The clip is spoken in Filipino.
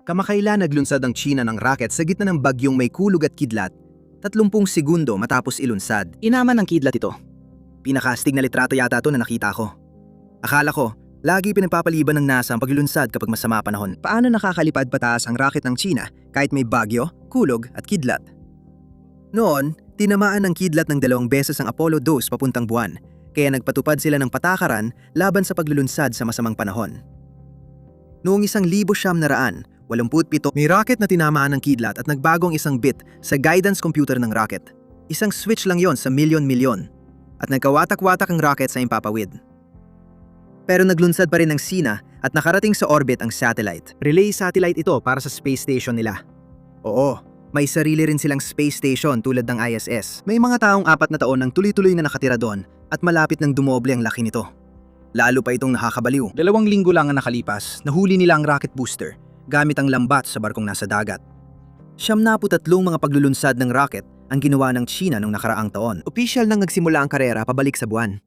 Kamakailan naglunsad ang China ng rocket sa gitna ng bagyong may kulog at kidlat, 30 segundo matapos ilunsad. Inaman ng kidlat ito. Pinakastig na litrato yata ito na nakita ko. Akala ko, lagi pinagpapaliban ng NASA ang paglunsad kapag masama panahon. Paano nakakalipad pataas ang rocket ng China kahit may bagyo, kulog at kidlat? Noon, tinamaan ng kidlat ng 2 beses ang Apollo 2 papuntang buwan, kaya nagpatupad sila ng patakaran laban sa paglulunsad sa masamang panahon. Noong 1987, may rocket na tinamaan ng kidlat at nagbagong isang bit sa guidance computer ng rocket. Isang switch lang yon sa milyon-milyon at nagkawatak-watak ang rocket sa impapawid. Pero naglunsad pa rin ng Sina at nakarating sa orbit ang satellite. Relay satellite ito para sa space station nila. Oo, may sarili rin silang space station tulad ng ISS. May mga taong 4 na taon nang tuloy-tuloy na nakatira doon at malapit nang dumoble ang laki nito. Lalo pa itong nakakabaliw. 2 linggo lang ang nakalipas, nahuli nila ang rocket booster gamit ang lambat sa barkong nasa dagat. 73 mga paglulunsad ng rocket ang ginawa ng China noong nakaraang taon. Opisyal nang nagsimula ang karera pabalik sa buwan.